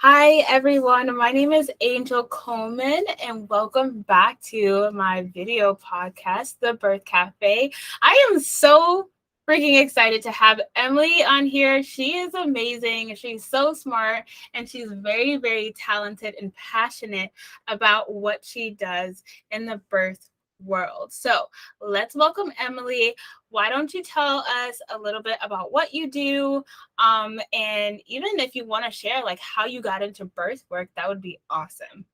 Hi, everyone. My name is Angel Coleman, and welcome back to my video podcast, The Birth Cafe. I am so freaking excited to have Emily on here. She is amazing. She's so smart, and she's very, very talented and passionate about what she does in the birth world. So let's welcome Emily. Why don't you tell us a little bit about what you do? And even if you want to share like how you got into birth work, that would be awesome.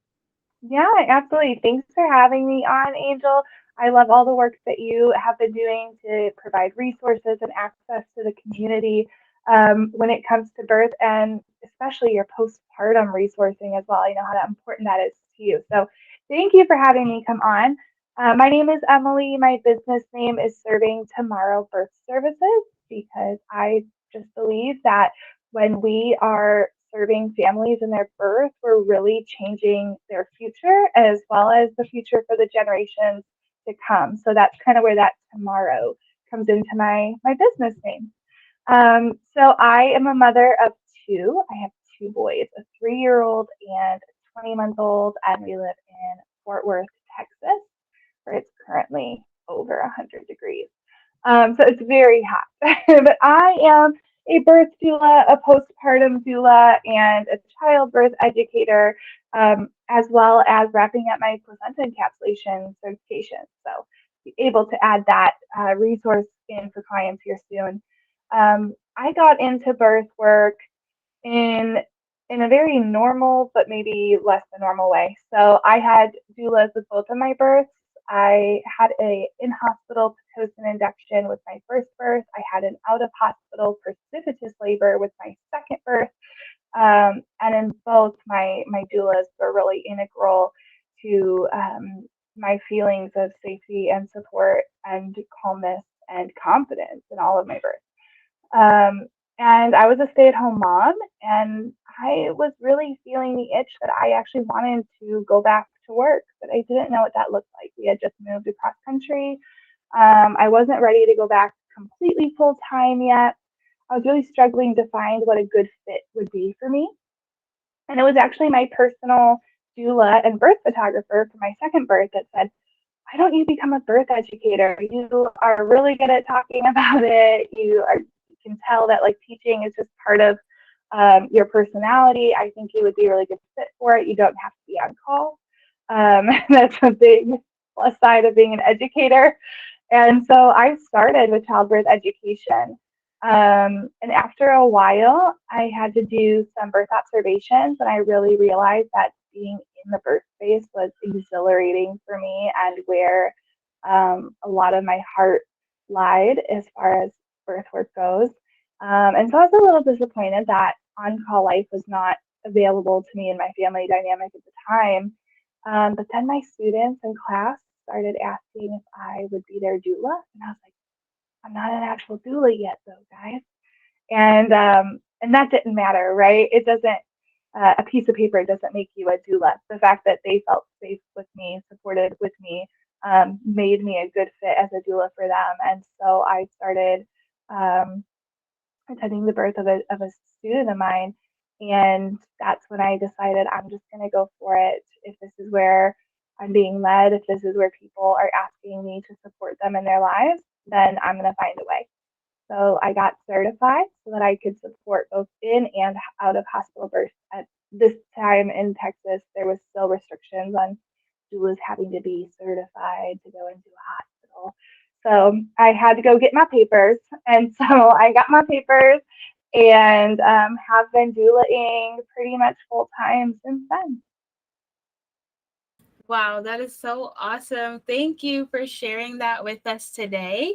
Yeah, absolutely. Thanks for having me on, Angel. I love all the work that you have been doing to provide resources and access to the community when it comes to birth and especially your postpartum resourcing as well. I know how important that is to you. So thank you for having me come on. My name is Emily. My business name is Serving Tomorrow Birth Services because I just believe that when we are serving families in their birth, we're really changing their future as well as the future for the generations to come. So that's kind of where that tomorrow comes into my business name. So I am a mother of two. I have two boys, a 3-year-old and a 20-month-old, and we live in Fort Worth, Texas, where it's currently over 100 degrees. So it's very hot. But I am a birth doula, a postpartum doula, and a childbirth educator, as well as wrapping up my placenta encapsulation certification. So be able to add that resource in for clients here soon. I got into birth work in in a very normal but maybe less than normal way. So I had doulas with both of my births. I had a in-hospital Pitocin induction with my first birth. I had an out-of-hospital precipitous labor with my second birth. And in both, my doulas were really integral to my feelings of safety and support and calmness and confidence in all of my births. Um, and I was a stay-at-home mom, and I was really feeling the itch that I actually wanted to go back to work, but I didn't know what that looked like. We had just moved across country. I wasn't ready to go back completely full time yet. I was really struggling to find what a good fit would be for me. And it was actually my personal doula and birth photographer for my second birth that said, why don't you become a birth educator? You are really good at talking about it. You can tell that like teaching is just part of your personality. I think you would be a really good fit for it. You don't have to be on call. That's a big plus side of being an educator. And so I started with childbirth education. And after a while, I had to do some birth observations, and I really realized that being in the birth space was exhilarating for me and where a lot of my heart lied as far as birth work goes. And so I was a little disappointed that on call life was not available to me and my family dynamic at the time. But then my students in class started asking if I would be their doula, and I was like, I'm not an actual doula yet, though, guys. And that didn't matter, right? It doesn't. A piece of paper doesn't make you a doula. The fact that they felt safe with me, supported with me, made me a good fit as a doula for them. And so I started um, attending the birth of a student of mine. And that's when I decided I'm just going to go for it. If this is where I'm being led, if this is where people are asking me to support them in their lives, then I'm going to find a way. So I got certified so that I could support both in and out of hospital births. At this time in Texas, there was still restrictions on doulas having to be certified to go into a hospital. So I had to go get my papers, and so I got my papers and have been doulaing pretty much full time since then. Wow, that is so awesome. Thank you for sharing that with us today.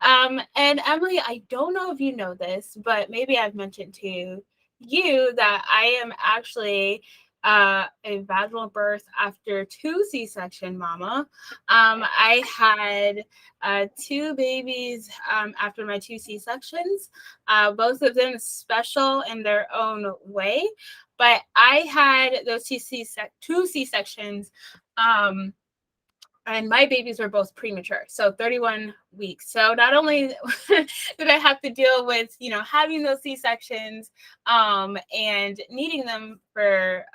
And Emily, I don't know if you know this, but maybe I've mentioned to you that I am actually a vaginal birth after two C-section mama. I had two babies after my two C-sections, both of them special in their own way. But I had those two C-sections um, And my babies were both premature, so 31 weeks. So not only did I have to deal with, having those C-sections and needing them for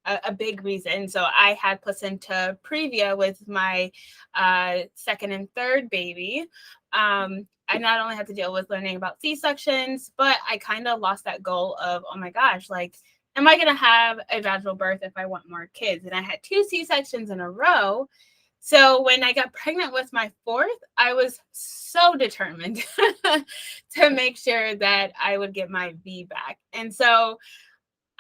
a big reason. So I had placenta previa with my second and third baby. I not only had to deal with learning about C-sections, but I kind of lost that goal of, oh my gosh, like, am I going to have a vaginal birth if I want more kids? And I had 2 C-sections in a row. So when I got pregnant with my fourth, I was so determined to make sure that I would get my VBAC. And so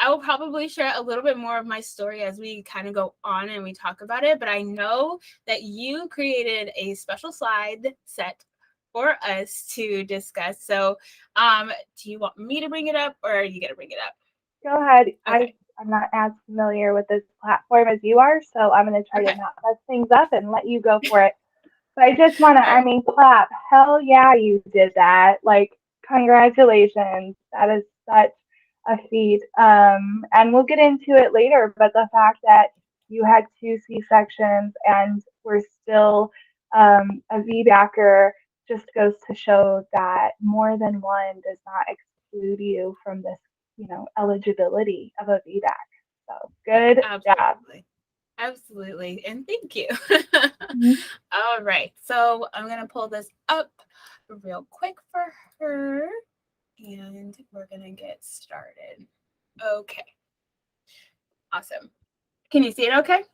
I will probably share a little bit more of my story as we kind of go on and we talk about it. But I know that you created a special slide set for us to discuss. So do you want me to bring it up, or are you going to bring it up? Go ahead. Okay. I'm not as familiar with this platform as you are, so I'm going to try to not mess things up and let you go for it. But I just want to, clap. Hell yeah, you did that. Like, congratulations. That is such a feat. And we'll get into it later, but the fact that you had 2 C-sections and were still a VBACer just goes to show that more than one does not exclude you from this, eligibility of a VBAC. So good job. Absolutely. And thank you. Mm-hmm. All right. So I'm going to pull this up real quick for her and we're going to get started. Okay. Awesome. Can you see it okay?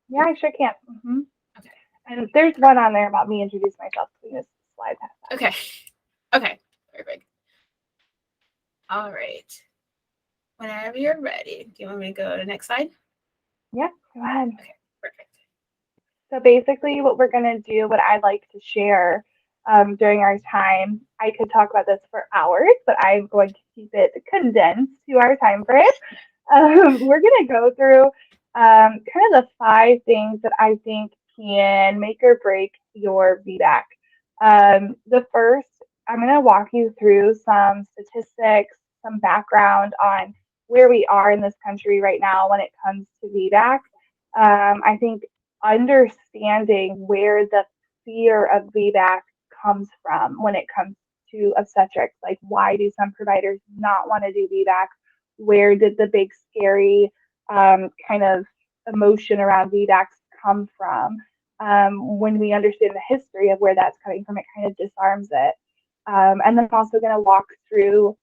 Yeah, I sure can. Mm-hmm. Okay. And there's one on there about me introduce myself. So we just slide past that. Okay. Okay. Perfect. All right. Whenever you're ready, do you want me to go to the next slide? Yeah, go ahead. Okay, perfect. So basically what we're going to do, what I'd like to share during our time, I could talk about this for hours, but I'm going to keep it condensed to our time frame. We're going to go through kind of the 5 things that I think can make or break your VBAC. The first, I'm going to walk you through some statistics, some background on where we are in this country right now when it comes to VBAC. I think understanding where the fear of VBAC comes from when it comes to obstetrics, like why do some providers not want to do VBAC? Where did the big scary kind of emotion around VBACs come from? When we understand the history of where that's coming from, it kind of disarms it. And then I'm also going to walk through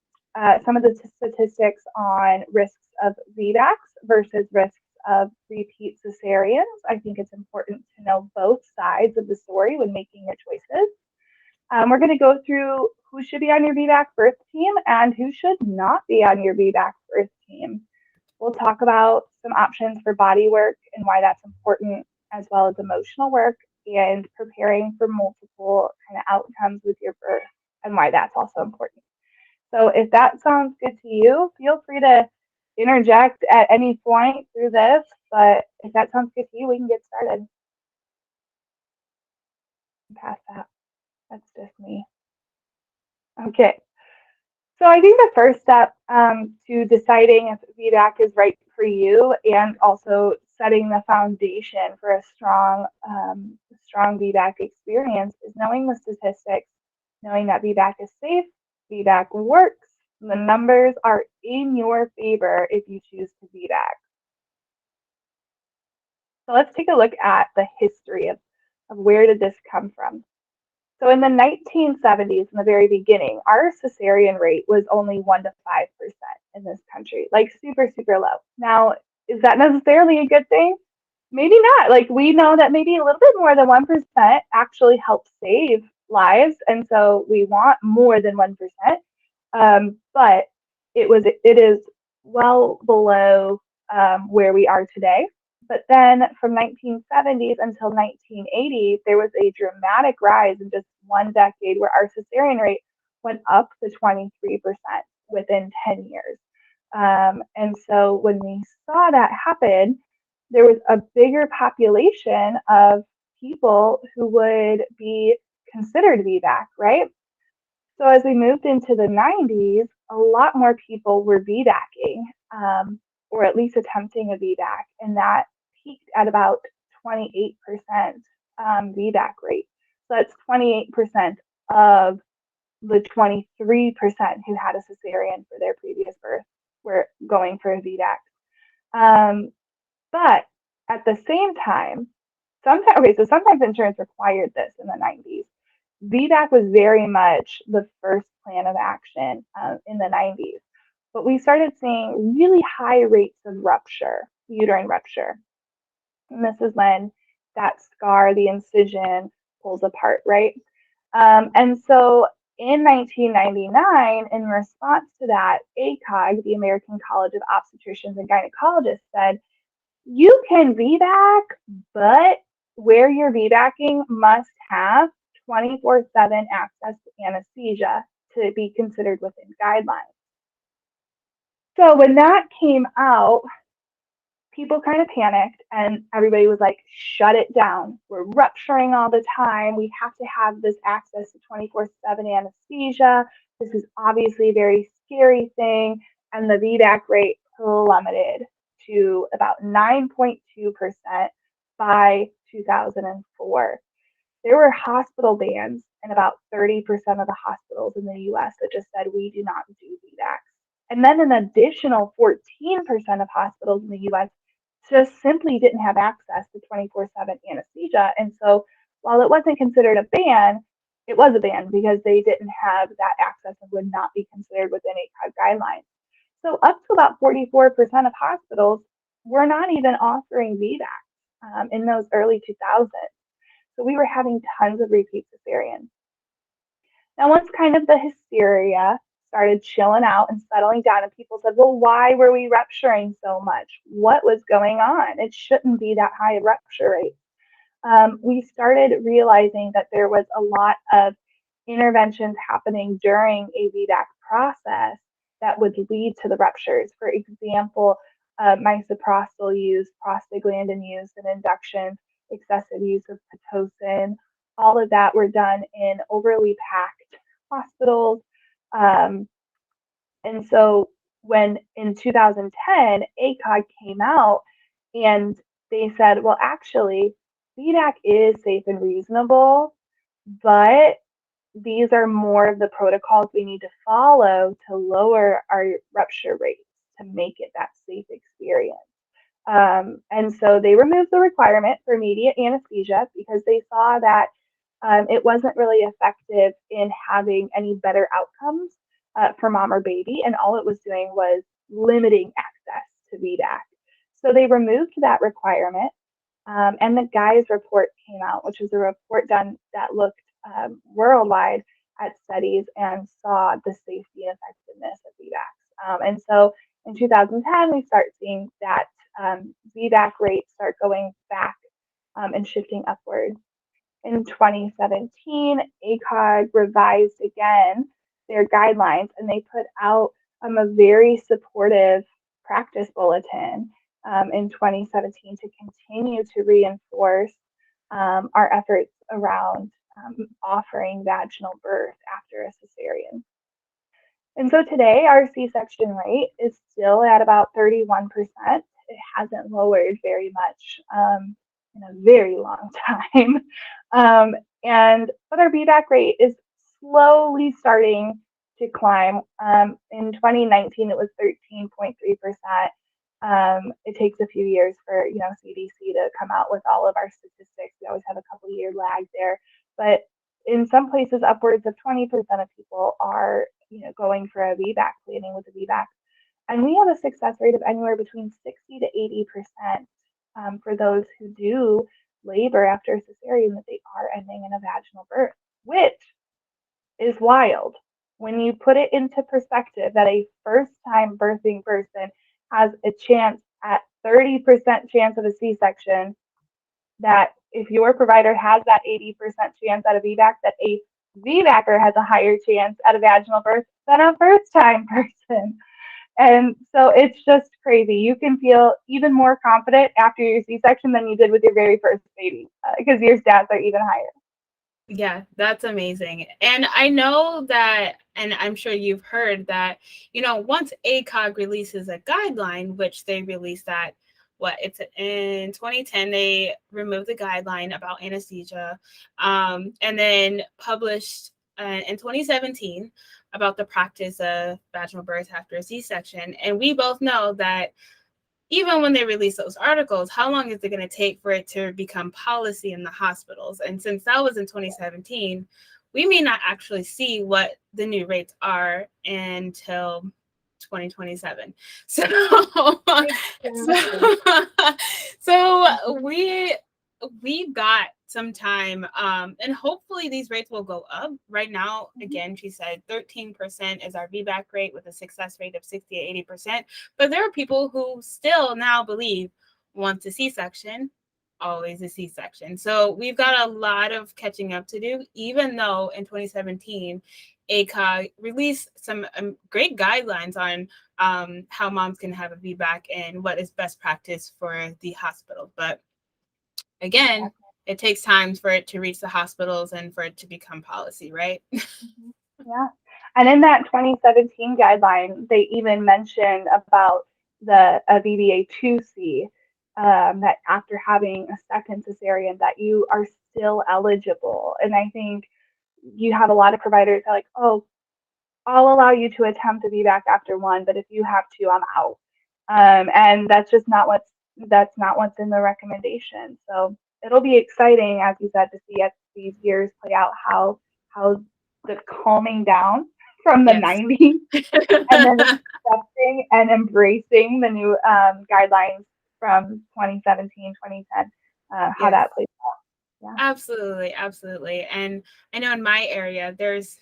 some of the statistics on risks of VBACs versus risks of repeat cesareans. I think it's important to know both sides of the story when making your choices. We're going to go through who should be on your VBAC birth team and who should not be on your VBAC birth team. We'll talk about some options for body work and why that's important, as well as emotional work and preparing for multiple kind of outcomes with your birth and why that's also important. So if that sounds good to you, feel free to interject at any point through this, but if that sounds good to you, we can get started. Past that. That's just me. Okay. So I think the first step to deciding if VBAC is right for you and also setting the foundation for a strong VBAC experience is knowing the statistics, knowing that VBAC is safe, VBAC works, the numbers are in your favor if you choose to VBAC. So let's take a look at the history of where did this come from. So in the 1970s, in the very beginning, our cesarean rate was only 1 to 5% in this country, like super, super low. Now, is that necessarily a good thing? Maybe not. Like, we know that maybe a little bit more than 1% actually helps save lives, and so we want more than 1%. But it is well below where we are today. But then from 1970s until 1980, there was a dramatic rise in just one decade where our cesarean rate went up to 23% within 10 years. And so when we saw that happen, there was a bigger population of people who would be considered VBAC, right? So as we moved into the 90s, a lot more people were VBACing, or at least attempting a VBAC, and that peaked at about 28% VBAC rate. So that's 28% of the 23% who had a cesarean for their previous birth were going for a VBAC. But at the same time, sometimes insurance required this in the 90s. VBAC was very much the first plan of action in the 90s. But we started seeing really high rates of rupture, uterine rupture. And this is when that scar, the incision, pulls apart, right? And so in 1999, in response to that, ACOG, the American College of Obstetricians and Gynecologists, said, you can VBAC, but where you're VBACing must have 24/7 access to anesthesia to be considered within guidelines. So when that came out, people kind of panicked and everybody was like, shut it down. We're rupturing all the time. We have to have this access to 24/7 anesthesia. This is obviously a very scary thing. And the VBAC rate plummeted to about 9.2% by 2004. There were hospital bans in about 30% of the hospitals in the US that just said, we do not do VBACs. And then an additional 14% of hospitals in the US just simply didn't have access to 24/7 anesthesia. And so while it wasn't considered a ban, it was a ban because they didn't have that access and would not be considered within ACOG guidelines. So up to about 44% of hospitals were not even offering VBACs in those early 2000s. So we were having tons of repeat cesareans. Now, once kind of the hysteria started chilling out and settling down, and people said, well, why were we rupturing so much? What was going on? It shouldn't be that high a rupture rate. We started realizing that there was a lot of interventions happening during a VBAC process that would lead to the ruptures. For example, misoprostol use, prostaglandin use in induction, excessive use of Pitocin, all of that were done in overly packed hospitals. And so when in 2010, ACOG came out and they said, well, actually, VBAC is safe and reasonable, but these are more of the protocols we need to follow to lower our rupture rates to make it that safe experience. And so they removed the requirement for immediate anesthesia because they saw that it wasn't really effective in having any better outcomes for mom or baby, and all it was doing was limiting access to VBAC. So they removed that requirement, and the GUISE report came out, which was a report done that looked worldwide at studies and saw the safety and effectiveness of VBACs. And so in 2010, we start seeing that VBAC rates start going back and shifting upward. In 2017, ACOG revised again their guidelines, and they put out a very supportive practice bulletin in 2017 to continue to reinforce our efforts around offering vaginal birth after a cesarean. And so today, our C-section rate is still at about 31%. It hasn't lowered very much in a very long time. But our VBAC rate is slowly starting to climb. In 2019, it was 13.3%. It takes a few years for CDC to come out with all of our statistics. We always have a couple year lag there, but in some places, upwards of 20% of people are going for a VBAC, planning with a VBAC, and we have a success rate of anywhere between 60 to 80% for those who do labor after a cesarean, that they are ending in a vaginal birth, which is wild when you put it into perspective that a first-time birthing person has a chance at 30% chance of a C-section, that if your provider has that 80% chance at a VBAC, that a VBACer has a higher chance at a vaginal birth than a first-time person. And so it's just crazy. You can feel even more confident after your C-section than you did with your very first baby because your stats are even higher. Yeah, that's amazing. And I know that, and I'm sure you've heard that, once ACOG releases a guideline, which they released that it's in 2010, they removed the guideline about anesthesia, and then published in 2017 about the practice of vaginal birth after a C-section. And we both know that even when they release those articles, how long is it going to take for it to become policy in the hospitals? And since that was in 2017, we may not actually see what the new rates are until 2027. So, Exactly. so we've got some time, and hopefully these rates will go up. Right now, again, she said 13% is our VBAC rate with a success rate of 60 to 80%. But there are people who still now believe once a C-section, always a C-section. So we've got a lot of catching up to do, even though in 2017, ACOG released some great guidelines on how moms can have a VBAC and what is best practice for the hospital. But again, it takes time for it to reach the hospitals and for it to become policy, right? Yeah. And in that 2017 guideline, they even mentioned about the VBA2C, that after having a second cesarean, that you are still eligible. And I think you have a lot of providers that are like, oh, I'll allow you to attempt a VBAC after one, but if you have two, I'm out. And that's not what's in the recommendation. So it'll be exciting, as you said, to see as these years play out how the calming down from the Yes. 90s and then accepting and embracing the new guidelines from 2017, 2010, how Yes. that plays out. Yeah. Absolutely, absolutely. And I know in my area, there's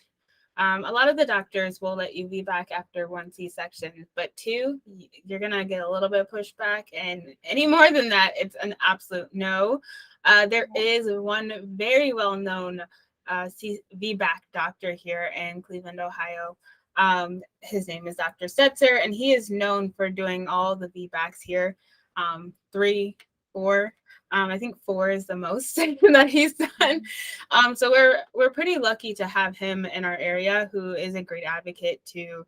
a lot of the doctors will let you be back after one C-section, but two, you're gonna get a little bit of pushback, and any more than that, it's an absolute no. There is one very well-known VBAC doctor here in Cleveland, Ohio. His name is Dr. Stetzer, and he is known for doing all the VBACs here. 3, 4. I think 4 is the most that he's done. So we're pretty lucky to have him in our area, who is a great advocate to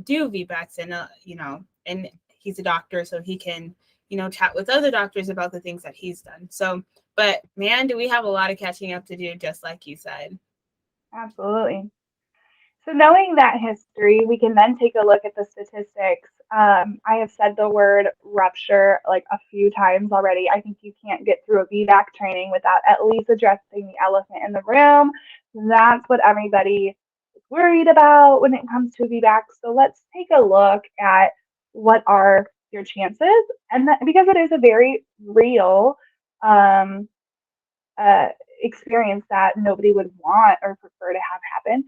do VBACs, and and he's a doctor, so he can chat with other doctors about the things that he's done. So, but man, do we have a lot of catching up to do, just like you said. Absolutely. So knowing that history, we can then take a look at the statistics. I have said the word rupture like a few times already. I think you can't get through a VBAC training without at least addressing the elephant in the room. That's what everybody is worried about when it comes to a VBAC. So let's take a look at what are your chances, and because it is a very real um, experience that nobody would want or prefer to have happen.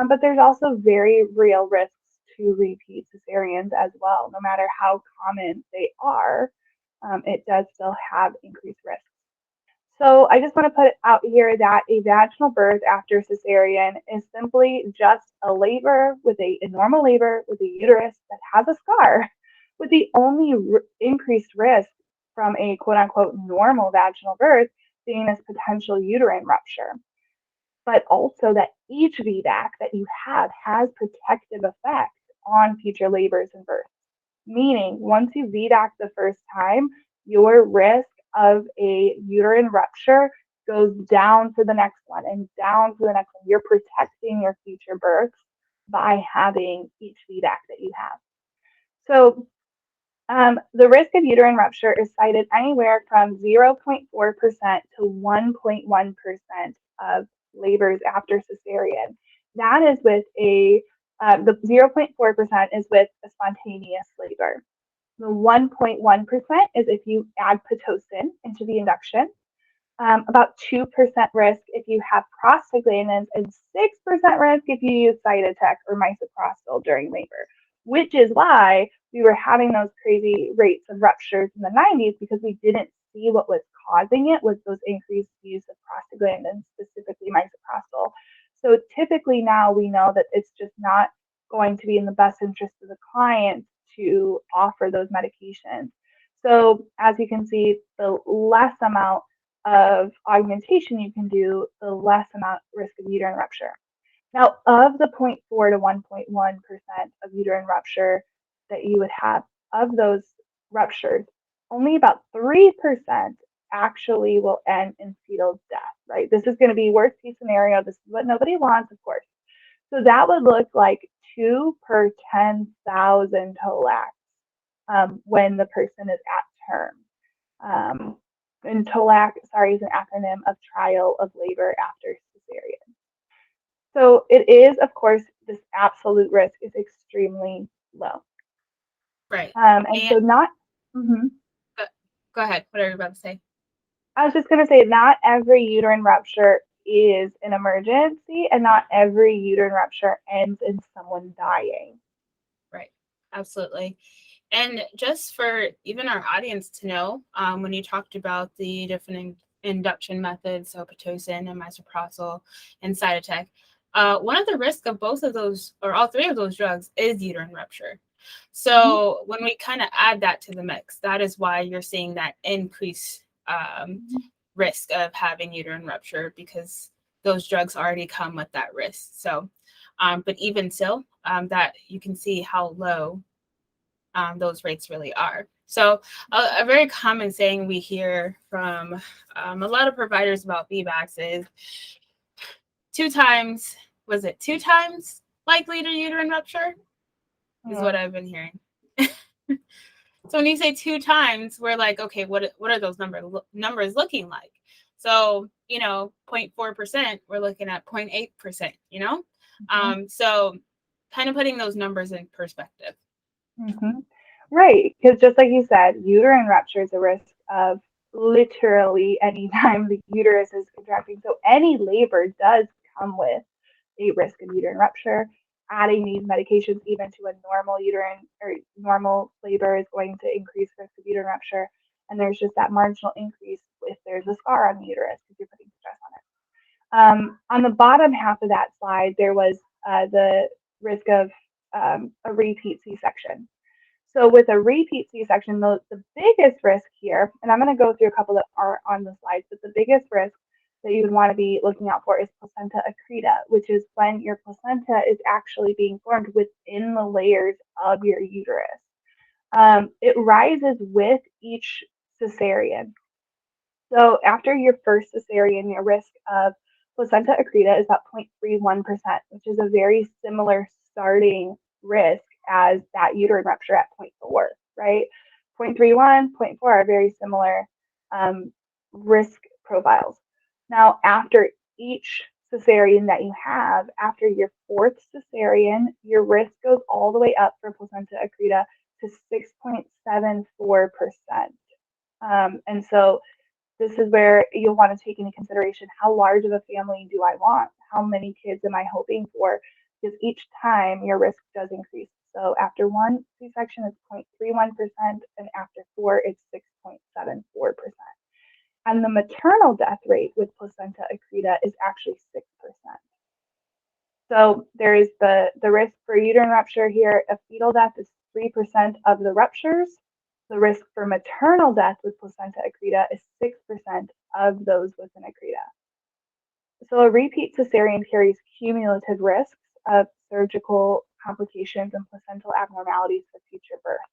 But there's also very real risks to repeat cesareans as well. No matter how common they are, it does still have increased risks. So I just want to put out here that a vaginal birth after cesarean is simply just a labor with a normal labor with a uterus that has a scar, with the only increased risk from a quote unquote normal vaginal birth being this potential uterine rupture. But also that each VBAC that you have has protective effect on future labors and births. Meaning, once you VBAC the first time, your risk of a uterine rupture goes down for the next one and down for the next one. You're protecting your future births by having each VBAC that you have. So the risk of uterine rupture is cited anywhere from 0.4% to 1.1% of labors after cesarean. That is with the 0.4% is with a spontaneous labor. The 1.1% is if you add Pitocin into the induction. About 2% risk if you have prostaglandins, and 6% risk if you use Cytotec or misoprostol during labor, which is why we were having those crazy rates of ruptures in the 90s, because we didn't see what was causing it was those increased use of prostaglandins, specifically misoprostol. So typically now we know that it's just not going to be in the best interest of the client to offer those medications. So as you can see, the less amount of augmentation you can do, the less amount risk of uterine rupture. Now, of the 0.4 to 1.1% of uterine rupture that you would have, of those ruptures, only about 3% actually will end in fetal death, right? This is going to be worst case scenario. This is what nobody wants, of course. So that would look like 2 per 10,000 TOLACs when the person is at term. And TOLAC, sorry, is an acronym of trial of labor after cesarean. So it is, of course, this absolute risk is extremely low. Right. And so And not, mhm. go ahead. What are you about to say? I was just going to say, not every uterine rupture is an emergency, and not every uterine rupture ends in someone dying. Right. Absolutely. And just for even our audience to know, when you talked about the different induction methods, so Pitocin and misoprostol and Cytotec, one of the risks of both of those, or all three of those drugs, is uterine rupture. So when we kind of add that to the mix, that is why you're seeing that increased risk of having uterine rupture, because those drugs already come with that risk. So, but even still, that you can see how low those rates really are. So a very common saying we hear from a lot of providers about VBACs is two times likely to uterine rupture is what I've been hearing. So when you say 2 times, we're like, okay, what are those numbers looking like? So, 0.4%, we're looking at 0.8%, So kind of putting those numbers in perspective. Right, because just like you said, uterine rupture is a risk of literally any time the uterus is contracting. So any labor does come with a risk of uterine rupture. Adding these medications even to a normal uterine or normal labor is going to increase risk of uterine rupture. And there's just that marginal increase if there's a scar on the uterus because you're putting stress on it. On the bottom half of that slide, there was the risk of a repeat C-section. So with a repeat C-section, the biggest risk here, and I'm going to go through a couple that are on the slides, but the biggest risk that you would want to be looking out for is placenta accreta, which is when your placenta is actually being formed within the layers of your uterus. It rises with each cesarean. So after your first cesarean, your risk of placenta accreta is about 0.31%, which is a very similar starting risk as that uterine rupture at 0.4, right? 0.31, 0.4 are very similar risk profiles. Now, after each cesarean that you have, after your fourth cesarean, your risk goes all the way up for placenta accreta to 6.74%. And so this is where you'll want to take into consideration, how large of a family do I want? How many kids am I hoping for? Because each time your risk does increase. So after one C-section, it's 0.31%, and after 4, it's 6.74%. And the maternal death rate with placenta accreta is actually 6%. So there is the risk for uterine rupture here. A fetal death is 3% of the ruptures. The risk for maternal death with placenta accreta is 6% of those with an accreta. So a repeat cesarean carries cumulative risks of surgical complications and placental abnormalities for future births.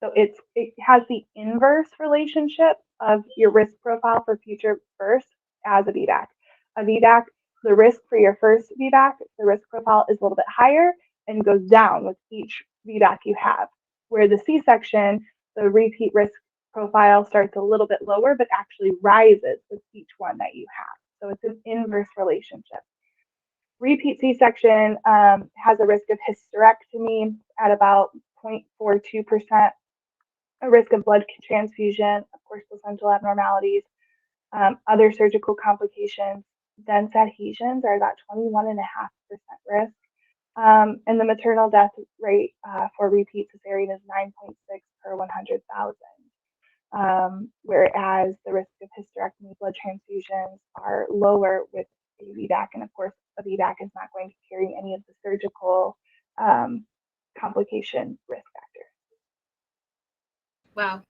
So it has the inverse relationship of your risk profile for future births as a VBAC. A VBAC, the risk for your first VBAC, the risk profile is a little bit higher and goes down with each VBAC you have. Where the C-section, the repeat risk profile starts a little bit lower, but actually rises with each one that you have. So it's an inverse relationship. Repeat C-section has a risk of hysterectomy at about 0.42%, a risk of blood transfusion, of course, placental abnormalities, other surgical complications. Dense adhesions are about 21.5% risk. And the maternal death rate for repeat cesarean is 9.6 per 100,000, whereas the risk of hysterectomy, blood transfusions are lower with a VBAC. And of course, a VBAC is not going to carry any of the surgical complication risk factors. Wow.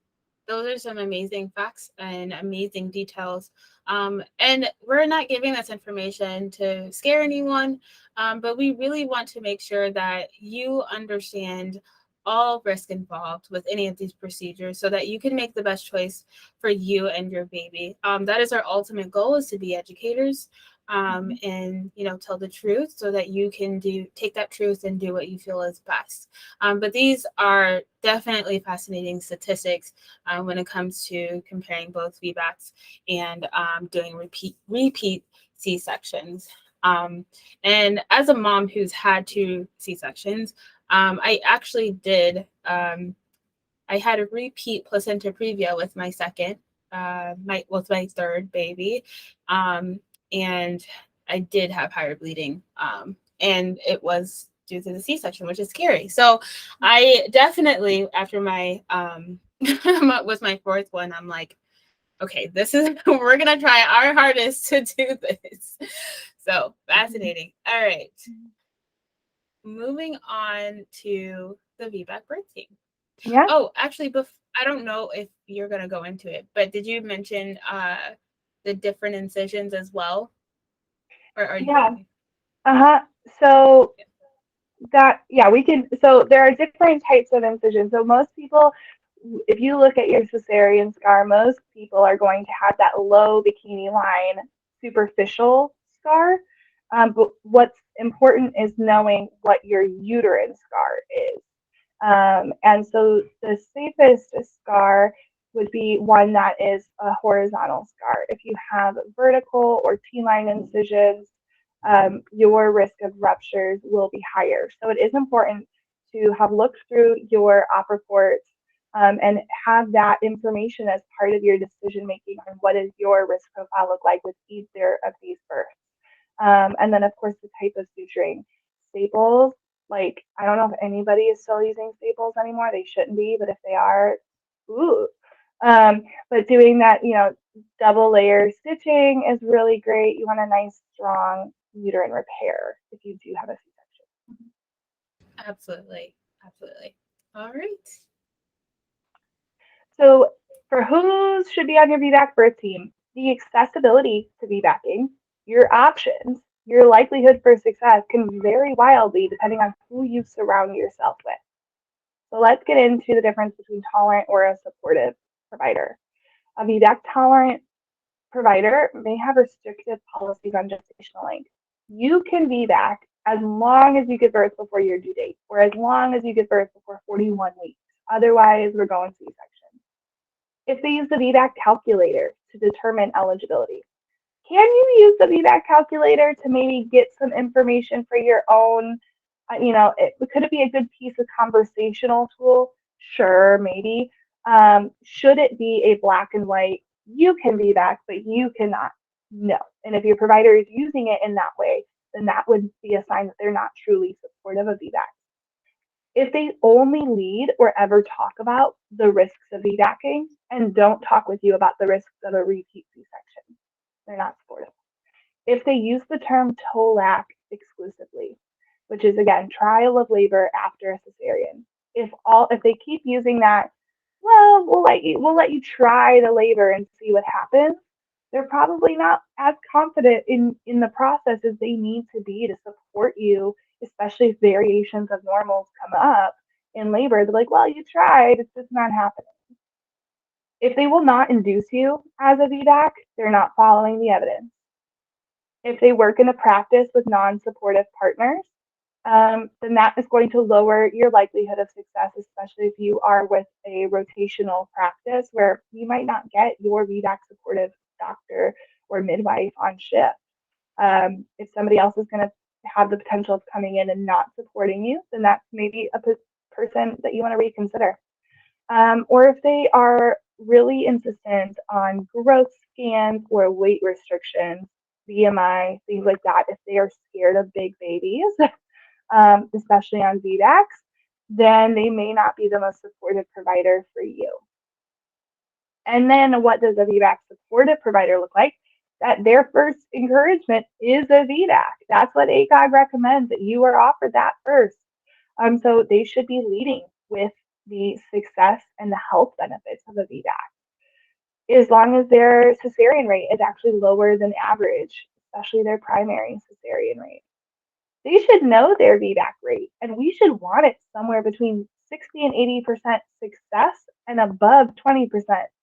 Those are some amazing facts and amazing details. And we're not giving this information to scare anyone, but we really want to make sure that you understand all risk involved with any of these procedures so that you can make the best choice for you and your baby. That is our ultimate goal, is to be educators, and tell the truth so that you can take that truth and do what you feel is best. But these are definitely fascinating statistics when it comes to comparing both VBACs and doing repeat C-sections. And as a mom who's had 2 C-sections, I actually did. I had a repeat placenta previa with my my third baby, and I did have higher bleeding, and it was due to the C-section, which is scary. So I definitely, after my with my 4th one, I'm like, okay, we're gonna try our hardest to do this. So fascinating. All right, moving on to the VBAC birth team. Yeah. Oh, actually, I don't know if you're going to go into it, but did you mention the different incisions as well? Or are you Yeah. going Uh-huh. So we can, so there are different types of incisions. So most people, if you look at your cesarean scar, most people are going to have that low bikini line superficial scar. But what's important is knowing what your uterine scar is. And so the safest scar would be one that is a horizontal scar. If you have vertical or T-line incisions, your risk of ruptures will be higher. So it is important to have looked through your op reports, and have that information as part of your decision making on what does your risk profile look like with either of these births. And then, of course, the type of suturing. Staples, like, I don't know if anybody is still using staples anymore. They shouldn't be, but if they are, ooh. But doing that, double layer stitching is really great. You want a nice, strong uterine repair if you do have a C-section. Absolutely. Absolutely. All right. So, for who should be on your VBAC birth team, the accessibility to VBACing, your options, your likelihood for success can vary wildly depending on who you surround yourself with. So let's get into the difference between tolerant or a supportive provider. A VBAC tolerant provider may have restrictive policies on gestational length. You can VBAC as long as you give birth before your due date, or as long as you give birth before 41 weeks. Otherwise, we're going C-section. If they use the VBAC calculator to determine eligibility, can you use the VBAC calculator to maybe get some information for your own? Could it be a good piece of conversational tool? Sure, maybe. Should it be a black and white? You can VBAC, but you cannot. No. And if your provider is using it in that way, then that would be a sign that they're not truly supportive of VBAC. If they only lead or ever talk about the risks of VBACing and don't talk with you about the risks of a repeat C-section, they're not supportive. If they use the term TOLAC exclusively, which is again trial of labor after a cesarean, if they keep using that, well, we'll let you try the labor and see what happens, they're probably not as confident in the process as they need to be to support you, especially if variations of normals come up in labor. They're like, well, you tried, it's just not happening. If they will not induce you as a VBAC, they're not following the evidence. If they work in a practice with non-supportive partners, then that is going to lower your likelihood of success, especially if you are with a rotational practice where you might not get your VBAC supportive doctor or midwife on shift. If somebody else is going to have the potential of coming in and not supporting you, then that's maybe a person that you want to reconsider. Or if they are really insistent on growth scans or weight restrictions, BMI, things like that, if they are scared of big babies, especially on VBACs, then they may not be the most supportive provider for you. And then what does a VBAC supportive provider look like? That their first encouragement is a VBAC. That's what ACOG recommends, that you are offered that first. So they should be leading with the success and the health benefits of a VBAC. As long as their cesarean rate is actually lower than average, especially their primary cesarean rate. They should know their VBAC rate, and we should want it somewhere between 60 and 80% success and above 20%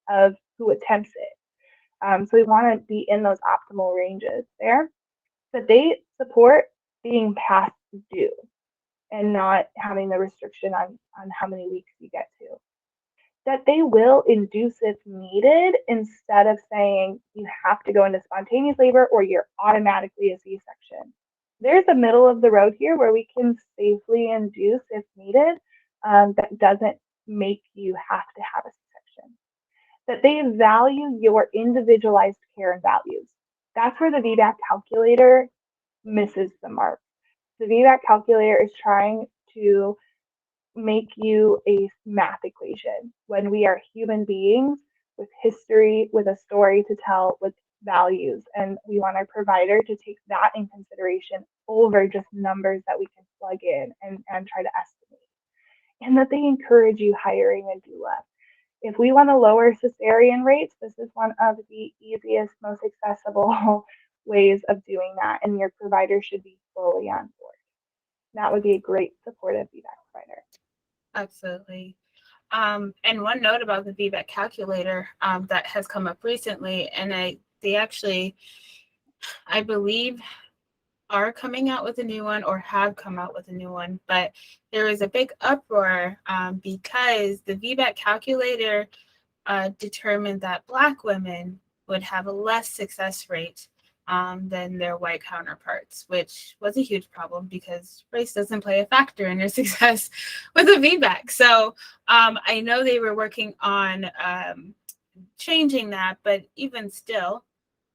of who attempts it. So we want to be in those optimal ranges there. But they support being past due and not having the restriction on how many weeks you get to. That they will induce if needed instead of saying you have to go into spontaneous labor or you're automatically a C-section. There's a middle of the road here where we can safely induce if needed, that doesn't make you have to have a C-section. That they value your individualized care and values. That's where the VBAC calculator misses the mark. The VBAC calculator is trying to make you a math equation when we are human beings with history, with a story to tell, with values. And we want our provider to take that in consideration over just numbers that we can plug in and try to estimate. And that they encourage you hiring a doula. If we want to lower cesarean rates, this is one of the easiest, most accessible ways of doing that. And your provider should be fully on board. That would be a great supportive VBAC provider. Absolutely. And one note about the VBAC calculator that has come up recently, and they actually, I believe, are coming out with a new one or have come out with a new one, but there was a big uproar because the VBAC calculator determined that Black women would have a less success rate than their white counterparts, which was a huge problem because race doesn't play a factor in your success with a VBAC. So I know they were working on changing that, but even still,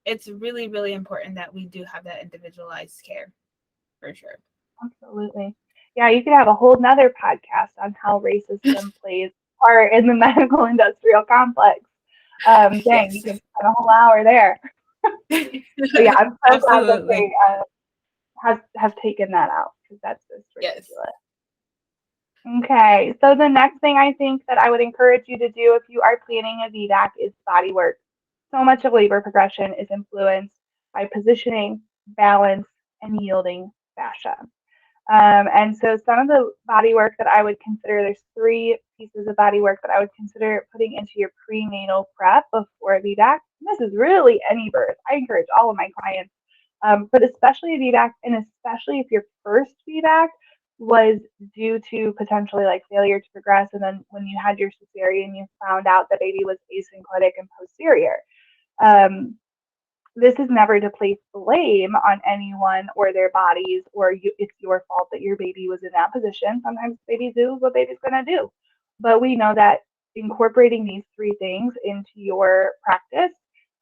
it's really, really important that we do have that individualized care, for sure. Absolutely. Yeah, you could have a whole nother podcast on how racism plays part in the medical industrial complex. Dang, Yes. you can spend a whole hour there. But yeah, I'm so glad that they have taken that out because that's just ridiculous. Yes. Okay, so the next thing I think that I would encourage you to do if you are planning a VBAC is body work. So much of labor progression is influenced by positioning, balance, and yielding fascia. And so some of the body work that I would consider, there's 3 pieces of body work that I would consider putting into your prenatal prep before a VBAC. This is really any birth. I encourage all of my clients, but especially a VBAC, and especially if your first VBAC was due to potentially like failure to progress, and then when you had your cesarean, you found out the baby was asynclitic and posterior. This is never to place blame on anyone or their bodies, or it's your fault that your baby was in that position. Sometimes babies do what baby's going to do. But we know that incorporating these 3 things into your practice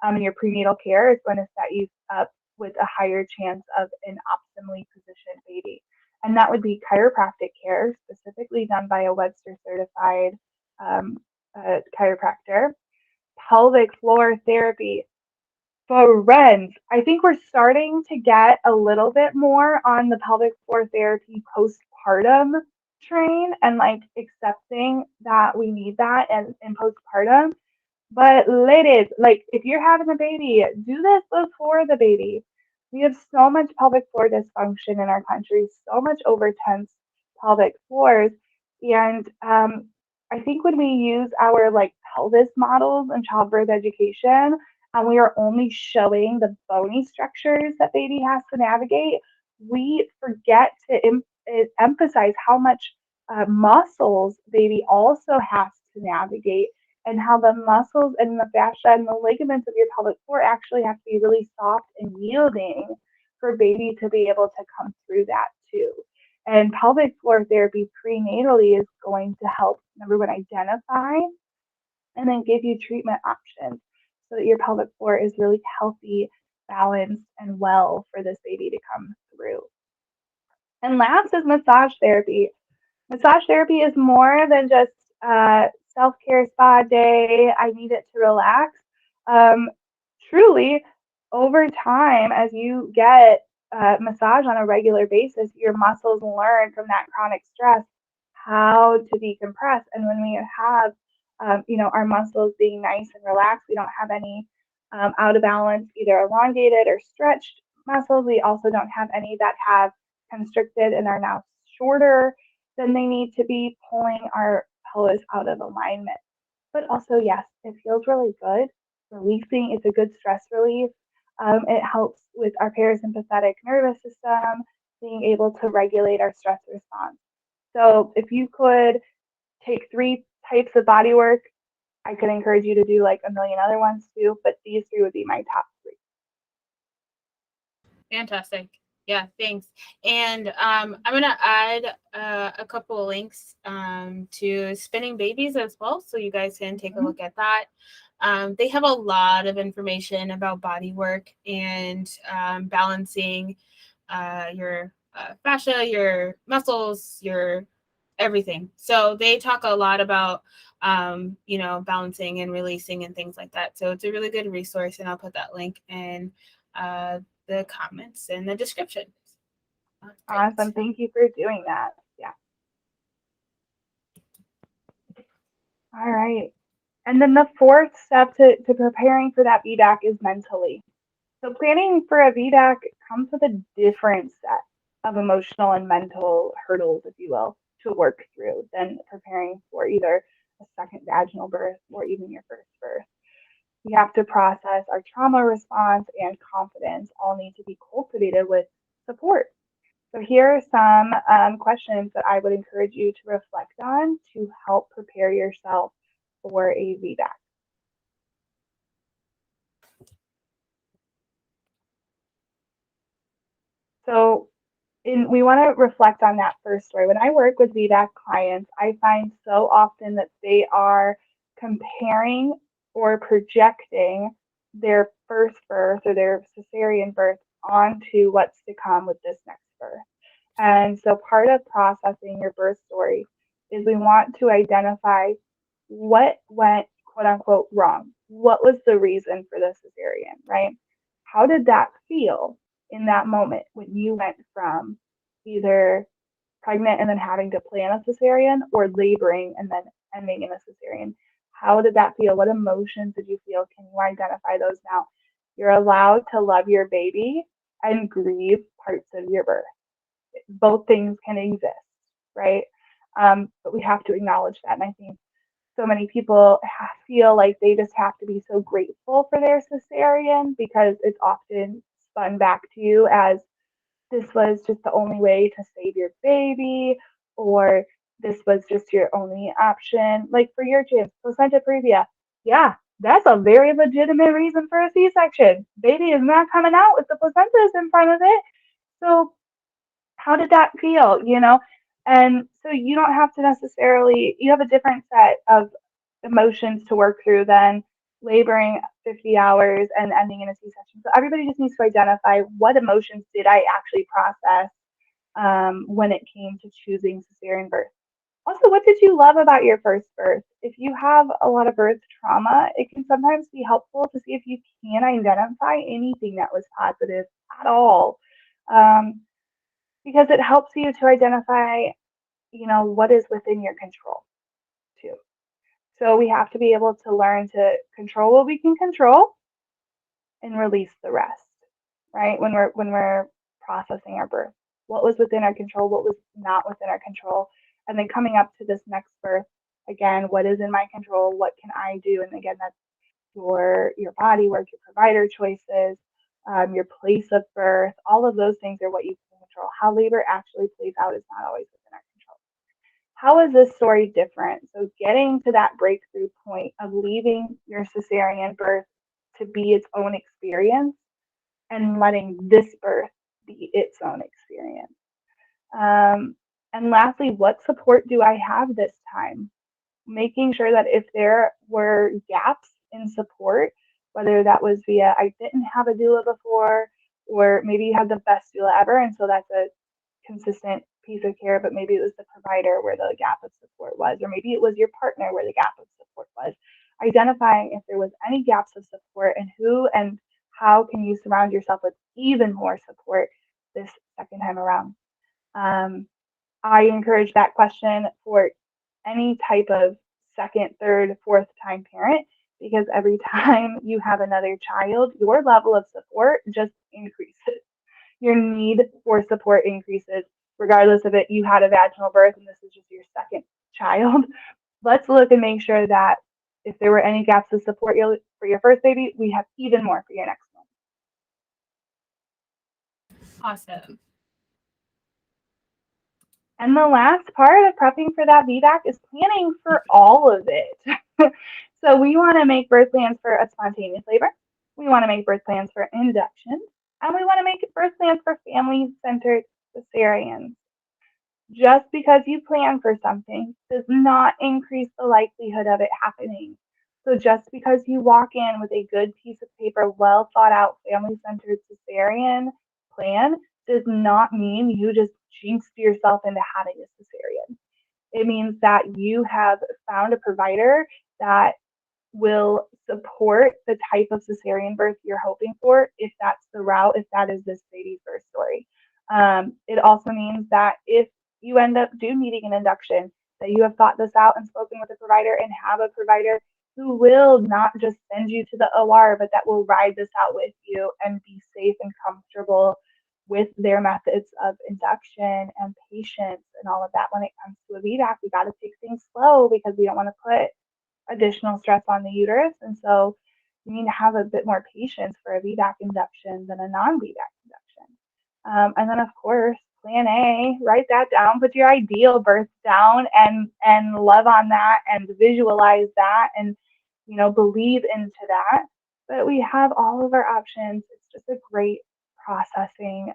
and your prenatal care is going to set you up with a higher chance of an optimally positioned baby. And that would be chiropractic care, specifically done by a Webster certified chiropractor, pelvic floor therapy. Friends, I think we're starting to get a little bit more on the pelvic floor therapy postpartum train and like accepting that we need that and in postpartum. But ladies, like if you're having a baby, do this before the baby. We have so much pelvic floor dysfunction in our country, so much overtense pelvic floors. And I think when we use our like pelvis models in childbirth education, and we are only showing the bony structures that baby has to navigate, we forget to emphasize how much muscles baby also has to navigate, and how the muscles and the fascia and the ligaments of your pelvic floor actually have to be really soft and yielding for baby to be able to come through that too. And pelvic floor therapy prenatally is going to help, number one, identify and then give you treatment options so that your pelvic floor is really healthy, balanced, and well for this baby to come through. And last is massage therapy. Massage therapy is more than just self-care spa day. I need it to relax. Truly, over time, as you get massage on a regular basis, your muscles learn from that chronic stress how to decompress. And when we have our muscles being nice and relaxed, we don't have any out of balance, either elongated or stretched muscles. We also don't have any that have constricted and are now shorter. then they need to be pulling our pelvis out of alignment. But also, yes, it feels really good. Releasing is a good stress relief. It helps with our parasympathetic nervous system, being able to regulate our stress response. So if you could take 3 types of body work, I could encourage you to do like a million other ones too, but these 3 would be my top 3. Fantastic. Yeah, thanks. And I'm going to add a couple of links to Spinning Babies as well, so you guys can take a look at that. They have a lot of information about body work and balancing your fascia, your muscles, your everything. So they talk a lot about balancing and releasing and things like that. So it's a really good resource, and I'll put that link in the comments and the description. Awesome. Thank you for doing that. Yeah. All right. And then the 4th step to preparing for that VBAC is mentally. So planning for a VBAC comes with a different set of emotional and mental hurdles, if you will, to work through than preparing for either a second vaginal birth or even your first birth. We have to process our trauma response and confidence all need to be cultivated with support. So here are some questions that I would encourage you to reflect on to help prepare yourself for a VBAC. So we want to reflect on that first story. When I work with VBAC clients, I find so often that they are comparing or projecting their first birth or their cesarean birth onto what's to come with this next birth. And so part of processing your birth story is we want to identify what went quote unquote wrong. What was the reason for the cesarean, right? How did that feel in that moment when you went from either pregnant and then having to plan a cesarean or laboring and then ending in a cesarean? How did that feel? What emotions did you feel? Can you identify those now? You're allowed to love your baby and grieve parts of your birth. Both things can exist, right? But we have to acknowledge that. And I think so many people feel like they just have to be so grateful for their cesarean because it's often spun back to you as this was just the only way to save your baby, or this was just your only option. Like for your kids, placenta previa, yeah, that's a very legitimate reason for a C-section. Baby is not coming out with the placentas in front of it. So how did that feel, And so you don't have to necessarily, you have a different set of emotions to work through than laboring 50 hours and ending in a C-section. So everybody just needs to identify what emotions did I actually process when it came to choosing cesarean birth. Also, what did you love about your first birth? If you have a lot of birth trauma, it can sometimes be helpful to see if you can identify anything that was positive at all. Because it helps you to identify, what is within your control too. So we have to be able to learn to control what we can control and release the rest, right? When we're processing our birth, what was within our control, what was not within our control, and then coming up to this next birth, again, what is in my control, what can I do? And again, that's your body work, your provider choices, your place of birth, all of those things are what you can control. How labor actually plays out is not always within our control. How is this story different? So getting to that breakthrough point of leaving your cesarean birth to be its own experience and letting this birth be its own experience. And lastly, what support do I have this time? Making sure that if there were gaps in support, whether that was via I didn't have a doula before, or maybe you had the best doula ever, and so that's a consistent piece of care, but maybe it was the provider where the gap of support was, or maybe it was your partner where the gap of support was. Identifying if there was any gaps of support and who and how can you surround yourself with even more support this second time around. I encourage that question for any type of second, third, fourth time parent because every time you have another child, your level of support just increases. Your need for support increases. regardless of it, you had a vaginal birth and this is just your second child, let's look and make sure that if there were any gaps of support for your first baby, we have even more for your next one. Awesome. And the last part of prepping for that VBAC is planning for all of it. So we want to make birth plans for a spontaneous labor. We want to make birth plans for induction. And we want to make birth plans for family-centered cesareans. Just because you plan for something does not increase the likelihood of it happening. So just because you walk in with a good piece of paper, well thought out family-centered cesarean plan does not mean you just jinxed yourself into having a cesarean. It means that you have found a provider that will support the type of cesarean birth you're hoping for, if that's the route, if that is this baby's birth story. It also means that if you end up needing an induction, that you have thought this out and spoken with a provider and have a provider who will not just send you to the OR, but that will ride this out with you and be safe and comfortable with their methods of induction and patience and all of that. When it comes to a VBAC, we got to take things slow because we don't want to put additional stress on the uterus. And so you need to have a bit more patience for a VBAC induction than a non-VBAC induction. And then, of course, plan A, write that down, put your ideal birth down and love on that and visualize that and, believe into that. But we have all of our options. It's just a great processing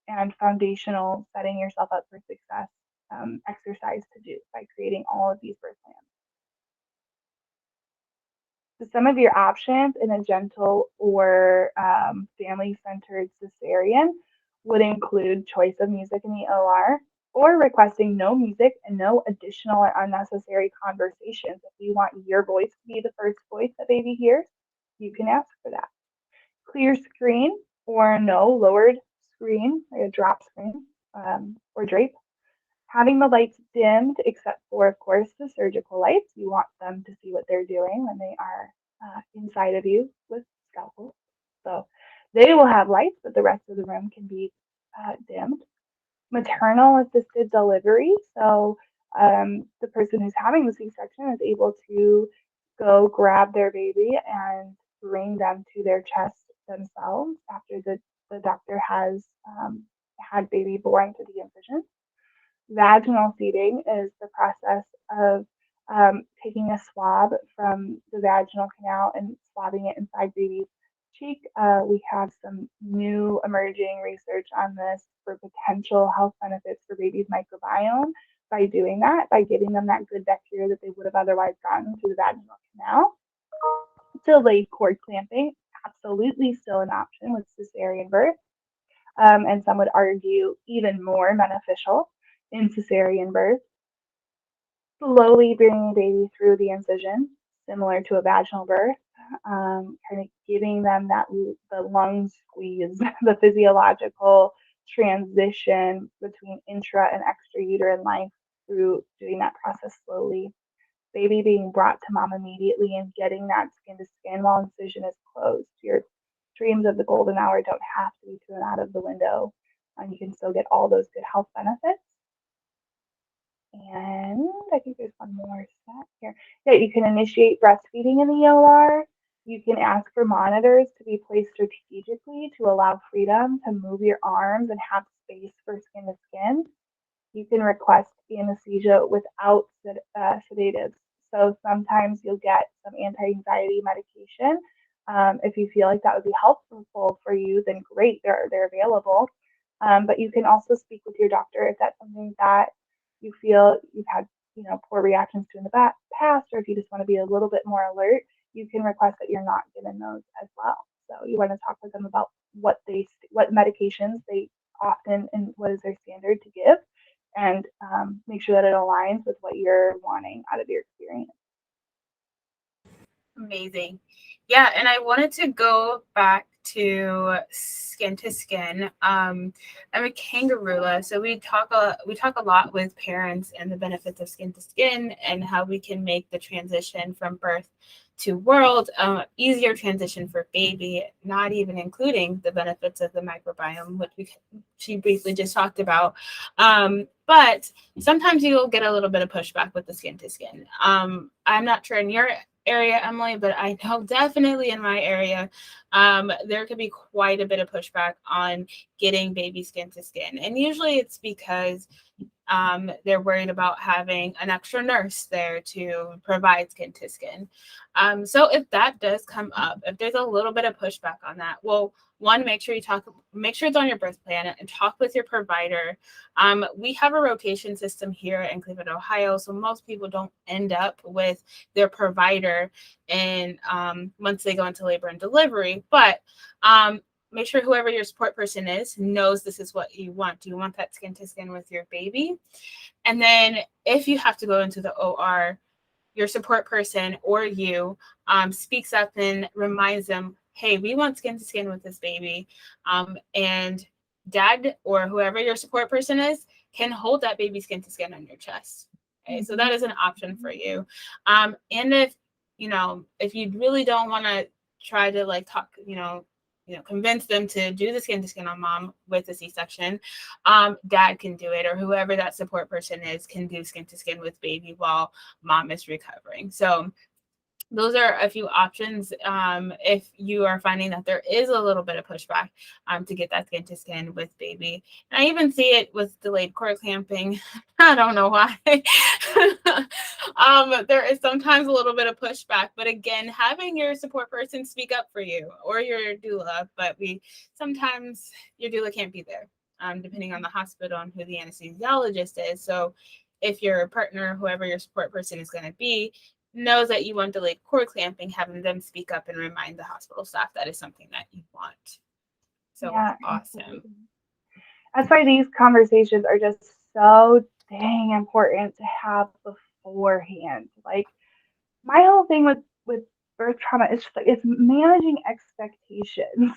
and foundational setting yourself up for success exercise to do by creating all of these birth plans. So some of your options in a gentle or family-centered cesarean would include choice of music in the OR or requesting no music and no additional or unnecessary conversations. If you want your voice to be the first voice that baby hears, you can ask for that. Clear screen or no lowered screen, like a drop screen or drape. Having the lights dimmed, except for, of course, the surgical lights. You want them to see what they're doing when they are inside of you with scalpels. So they will have lights, but the rest of the room can be dimmed. Maternal assisted delivery. So the person who's having the C-section is able to go grab their baby and bring them to their chest themselves after the doctor has had baby born to the incision. Vaginal feeding is the process of taking a swab from the vaginal canal and swabbing it inside baby's cheek. We have some new emerging research on this for potential health benefits for baby's microbiome by doing that, by giving them that good bacteria that they would have otherwise gotten through the vaginal canal. Delayed cord clamping, absolutely still an option with cesarean birth, and some would argue even more beneficial in cesarean birth. Slowly bringing baby through the incision, similar to a vaginal birth, kind of giving them the lung squeeze, the physiological transition between intra and extrauterine life through doing that process slowly. Baby being brought to mom immediately and getting that skin to skin while incision is closed. Your dreams of the golden hour don't have to be thrown out of the window, and you can still get all those good health benefits. And I think there's one more set here. Yeah, you can initiate breastfeeding in the OR. You can ask for monitors to be placed strategically to allow freedom to move your arms and have space for skin to skin. You can request anesthesia without sedatives. So sometimes you'll get some anti-anxiety medication. If you feel like that would be helpful for you, then great, they're available. But you can also speak with your doctor if that's something that you feel you've had poor reactions to in the past, or if you just want to be a little bit more alert, you can request that you're not given those as well. So you want to talk with them about what medications they often and what is their standard to give, and make sure that it aligns with what you're wanting out of your experience. Amazing. Yeah, and I wanted to go back to skin, I'm a kangaroula, so we talk a lot with parents and the benefits of skin to skin and how we can make the transition from birth to world easier transition for baby, not even including the benefits of the microbiome, which she briefly just talked about. But sometimes you'll get a little bit of pushback with the skin to skin. I'm not sure in your area, Emily, but I know definitely in my area, there could be quite a bit of pushback on getting baby skin to skin. And usually it's because they're worried about having an extra nurse there to provide skin to skin. So if that does come up, if there's a little bit of pushback on that, well, one, make sure it's on your birth plan and talk with your provider. We have a rotation system here in Cleveland, Ohio, so most people don't end up with their provider in once they go into labor and delivery, but make sure whoever your support person is knows this is what you want. Do you want that skin to skin with your baby? And then if you have to go into the OR, your support person or you speaks up and reminds them, hey, we want skin to skin with this baby. And dad or whoever your support person is can hold that baby skin to skin on your chest. Okay, so that is an option for you. And if you really don't want to try to talk, convince them to do the skin to skin on mom with a C-section, dad can do it, or whoever that support person is can do skin to skin with baby while mom is recovering. So those are a few options if you are finding that there is a little bit of pushback to get that skin to skin with baby. And I even see it with delayed cord clamping. I don't know why. There is sometimes a little bit of pushback, but again, having your support person speak up for you or your doula, but sometimes your doula can't be there depending on the hospital and who the anesthesiologist is. So if your partner, whoever your support person is going to be, knows that you want delayed cord clamping, having them speak up and remind the hospital staff that is something that you want. So Yeah, awesome. absolutely. That's why these conversations are just so dang important to have beforehand. Like my whole thing with birth trauma is just like it's managing expectations.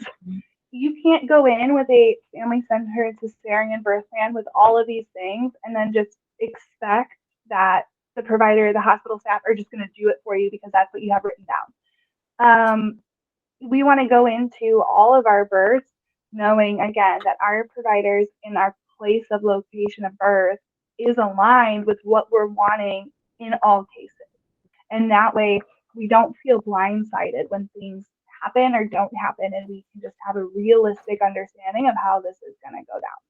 You can't go in with a family-centered cesarean birth plan with all of these things and then just expect that the provider, the hospital staff are just going to do it for you because that's what you have written down. We want to go into all of our births knowing, again, that our providers in our place of location of birth is aligned with what we're wanting in all cases. And that way we don't feel blindsided when things happen or don't happen, and we can just have a realistic understanding of how this is going to go down.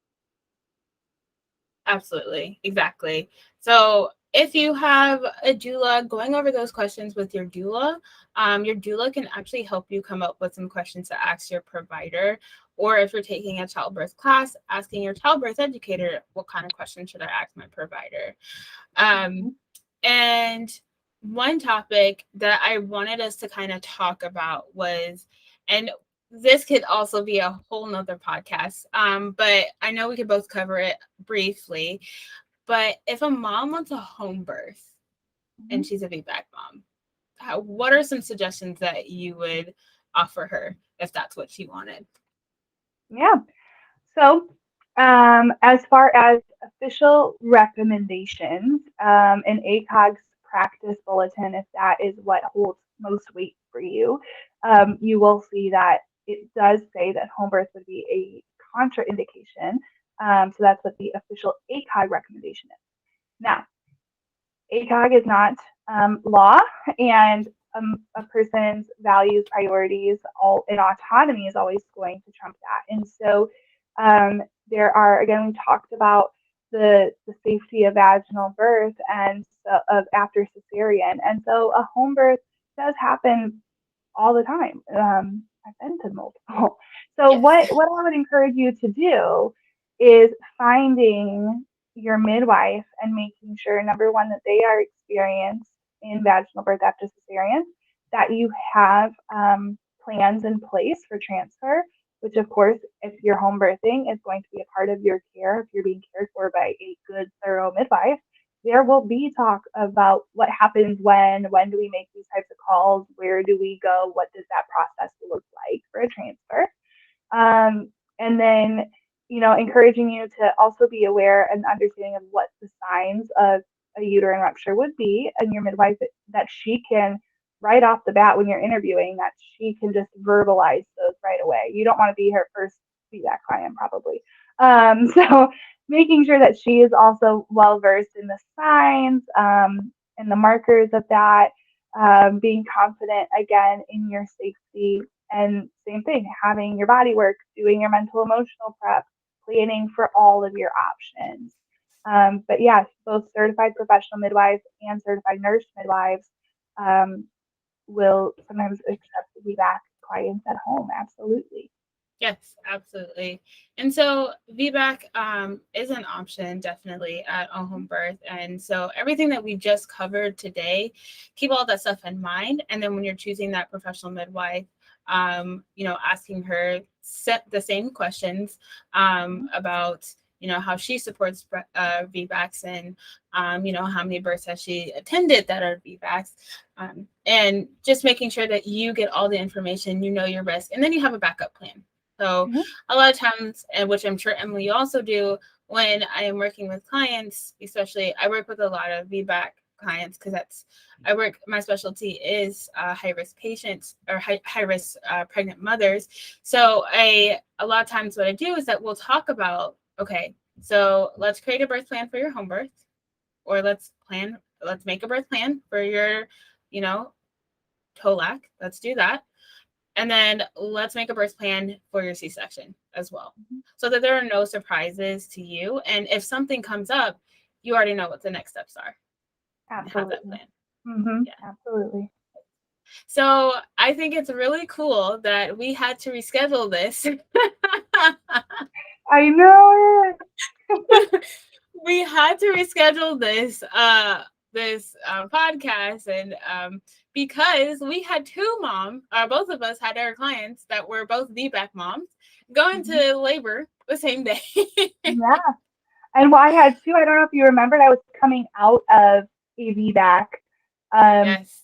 Absolutely. Exactly. So if you have a doula, going over those questions with your doula can actually help you come up with some questions to ask your provider. Or if you're taking a childbirth class, asking your childbirth educator, what kind of questions should I ask my provider? And one topic that I wanted us to kind of talk about was, and this could also be a whole nother podcast, but I know we could both cover it briefly. But if a mom wants a home birth and she's a VBAC mom, what are some suggestions that you would offer her if that's what she wanted? Yeah. So, as far as official recommendations, in ACOG's practice bulletin, if that is what holds most weight for you, you will see that it does say that home birth would be a contraindication. So that's what the official ACOG recommendation is. Now, ACOG is not law, and a person's values, priorities, all in autonomy is always going to trump that. And so there are, again, we talked about the safety of vaginal birth and of after cesarean. And so a home birth does happen all the time. I've been to multiple. So Yes. what I would encourage you to do is finding your midwife and making sure, number one, that they are experienced in vaginal birth after cesarean, that you have plans in place for transfer, which of course, if you're home birthing, is going to be a part of your care. If you're being cared for by a good, thorough midwife, there will be talk about what happens when do we make these types of calls, where do we go, what does that process look like for a transfer. And then, encouraging you to also be aware and understanding of what the signs of a uterine rupture would be, and your midwife that she can right off the bat when you're interviewing that she can just verbalize those right away. You don't want to be her first VBAC client probably. So making sure that she is also well versed in the signs and the markers of that, being confident again in your safety, and same thing, having your body work, doing your mental emotional prep, planning for all of your options. But yes, both certified professional midwives and certified nurse midwives will sometimes accept VBAC clients at home. Absolutely. Yes, absolutely. And so VBAC is an option definitely at a home birth. And so everything that we just covered today, keep all that stuff in mind. And then when you're choosing that professional midwife, asking her the same questions about, how she supports VBACs and, how many births has she attended that are VBACs, and just making sure that you get all the information, your risk, and then you have a backup plan. So a lot of times, and which I'm sure Emily you also do, when I am working with clients, especially I work with a lot of VBAC clients because my specialty is high risk patients or high risk pregnant mothers. So a lot of times what I do is that we'll talk about, okay, so let's create a birth plan for your home birth, or let's make a birth plan for your, TOLAC. Let's do that. And then let's make a birth plan for your C-section as well, so that there are no surprises to you. And if something comes up, you already know what the next steps are. Absolutely. Have that plan. Yeah. Absolutely. So I think it's really cool that we had to reschedule this. I know it. We had to reschedule this podcast, and because we had both of us had our clients that were both VBAC moms go into labor the same day. Yeah. And I had two, I don't know if you remembered, I was coming out of a VBAC Yes.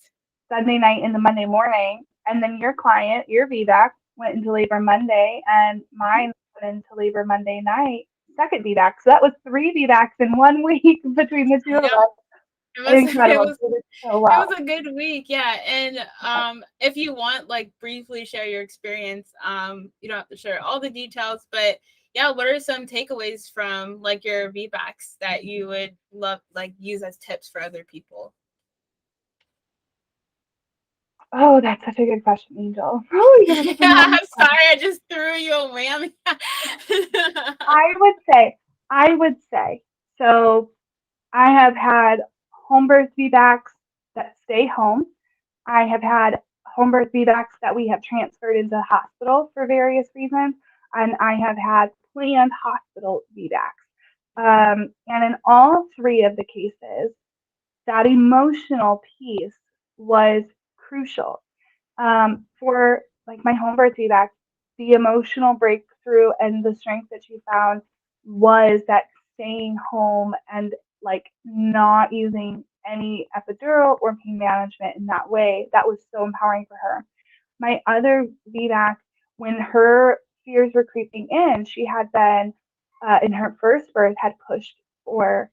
Sunday night and the Monday morning, and then your client, your VBAC, went into labor Monday, and mine went into labor Monday night, second VBAC. So that was three VBACs in 1 week between the two of us. Incredible. It was a good week, yeah. And if you want, briefly share your experience, you don't have to share all the details, but yeah, what are some takeaways from your VBACs that you would love use as tips for other people? Oh, that's such a good question, Angel. Oh, yeah, I'm sorry, I just threw you a whammy. I would say, so I have had home birth VBACs that stay home. I have had home birth VBACs that we have transferred into hospital for various reasons, and I have had planned hospital VBACs. And in all three of the cases, that emotional piece was crucial. For my home birth VBAC, the emotional breakthrough and the strength that she found was that staying home and not using any epidural or pain management in that way. That was so empowering for her. My other VBAC, when her fears were creeping in, she had been in her first birth had pushed for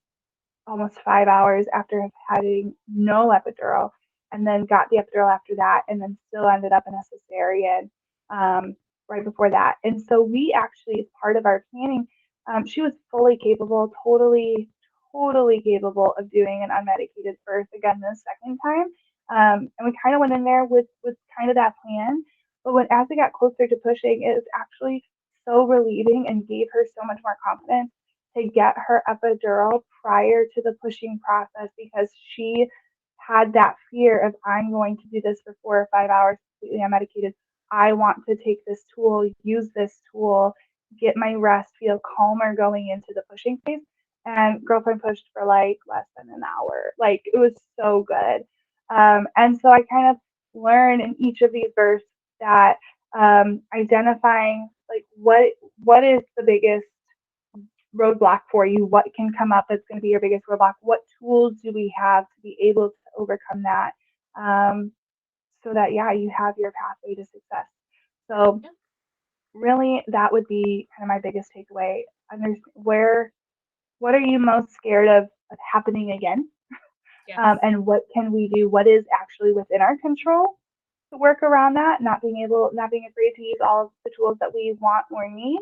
almost 5 hours after having no epidural, and then got the epidural after that, and then still ended up in a cesarean right before that. And so we actually, as part of our planning, she was fully capable, totally capable of doing an unmedicated birth again the second time. And we kind of went in there with kind of that plan. But as we got closer to pushing, it was actually so relieving and gave her so much more confidence to get her epidural prior to the pushing process, because she had that fear of, I'm going to do this for 4 or 5 hours completely unmedicated. I want to take this tool, use this tool, get my rest, feel calmer going into the pushing phase. And girlfriend pushed for less than an hour. It was so good. And so I kind of learned in each of these births that identifying what is the biggest roadblock for you, what can come up that's going to be your biggest roadblock, what tools do we have to be able to overcome that, so that you have your pathway to success. So Yeah. really, that would be kind of my biggest takeaway. What are you most scared of happening again? Yes. And what can we do? What is actually within our control to work around that? Not being afraid to use all of the tools that we want or need,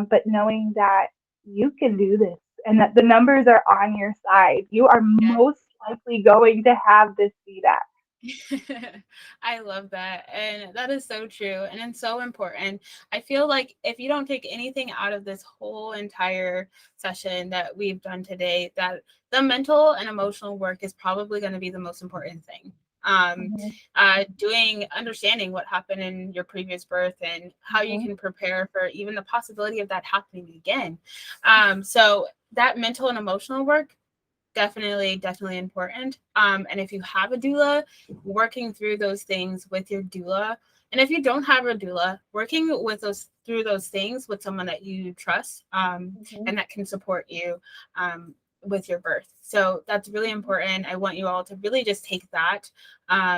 but knowing that you can do this and that the numbers are on your side. You are Yeah. most likely going to have this feedback. I love that. And that is so true. And it's so important. I feel like if you don't take anything out of this whole entire session that we've done today, that the mental and emotional work is probably going to be the most important thing. Um, Mm-hmm, Understanding what happened in your previous birth and how you mm-hmm, can prepare for even the possibility of that happening again. So that mental and emotional work, definitely important. And if you have a doula, working through those things with your doula. And if you don't have a doula, working with those through those things with someone that you trust, mm-hmm, and that can support you with your birth. So that's really important. I want you all to really just take that,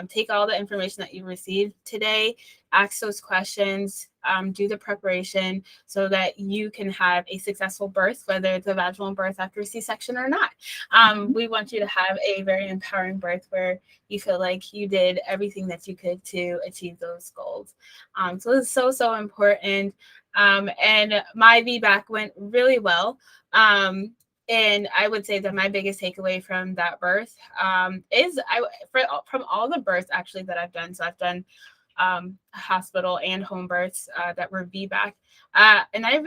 take all the information that you received today, ask those questions, do the preparation so that you can have a successful birth, whether it's a vaginal birth after C-section or not. mm-hmm. We want you to have a very empowering birth where you feel like you did everything that you could to achieve those goals. So it's so important. And my VBAC went really well. And I would say that my biggest takeaway from that birth from all the births actually that I've done. So I've done hospital and home births that were VBAC. And I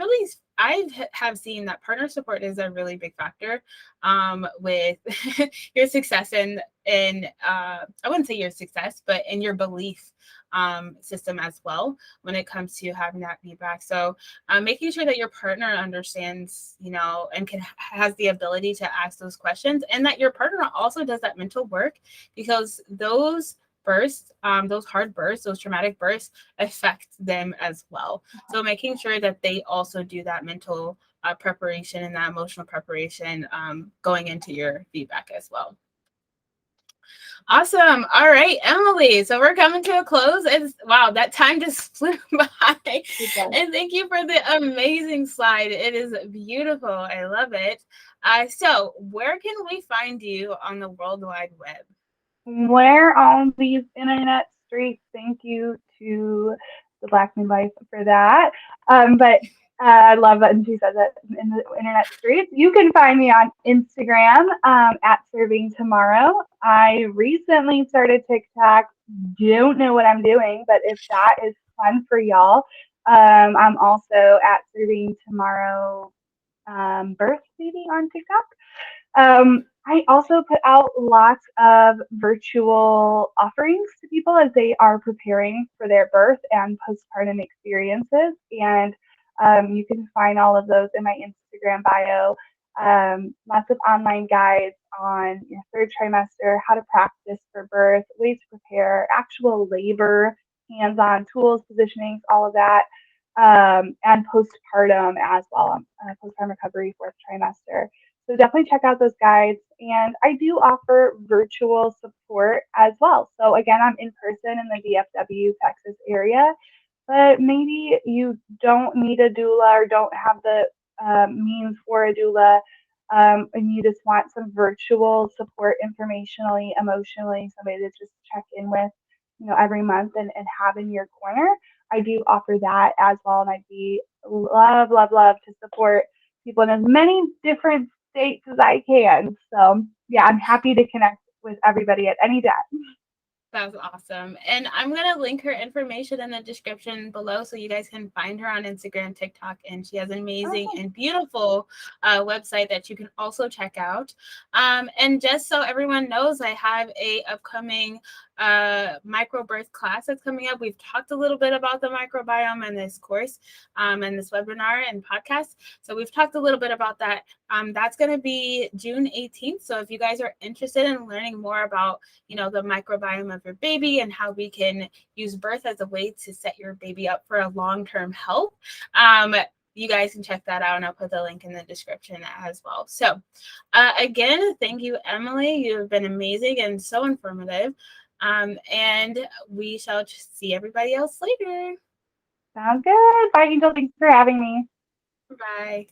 have seen that partner support is a really big factor with your success in I wouldn't say your success, but in your belief system as well when it comes to having that VBAC. So making sure that your partner understands, and has the ability to ask those questions, and that your partner also does that mental work, because those bursts, those hard bursts, those traumatic bursts affect them as well. So making sure that they also do that mental preparation and that emotional preparation going into your VBAC as well. Awesome. All right, Emily. So we're coming to a close. Wow, that time just flew by. And thank you for the amazing slide. It is beautiful. I love it. So where can we find you on the World Wide Web? Where on these internet streets? Thank you to the Black midwife for that. But I love that, and she said that in the internet streets. You can find me on Instagram at Serving Tomorrow. I recently started TikTok. Don't know what I'm doing, but if that is fun for y'all, I'm also at Serving Tomorrow Birth Baby on TikTok. I also put out lots of virtual offerings to people as they are preparing for their birth and postpartum experiences. And you can find all of those in my Instagram bio. Lots of online guides on your third trimester, how to practice for birth, ways to prepare, actual labor, hands on tools, positionings, all of that. And postpartum as well, postpartum recovery, fourth trimester. So definitely check out those guides. And I do offer virtual support as well. So again, I'm in person in the DFW, Texas area, but maybe you don't need a doula or don't have the means for a doula, and you just want some virtual support informationally, emotionally, somebody to just check in with, every month and have in your corner. I do offer that as well, and I'd be love to support people in as many different states as I can. So yeah, I'm happy to connect with everybody at any time. That's awesome. And I'm going to link her information in the description below so you guys can find her on Instagram, TikTok, and she has an amazing Oh, and beautiful website that you can also check out. And just so everyone knows, I have a upcoming microbirth class that's coming up. We've talked a little bit about the microbiome in this course and this webinar and podcast. So we've talked a little bit about that. That's going to be June 18th. So if you guys are interested in learning more about, the microbiome of your baby and how we can use birth as a way to set your baby up for a long-term health, you guys can check that out, and I'll put the link in the description as well. So again, thank you, Emily. You have been amazing and so informative. And we shall see everybody else later. Sounds good. Bye, Angel. Thanks for having me. Bye.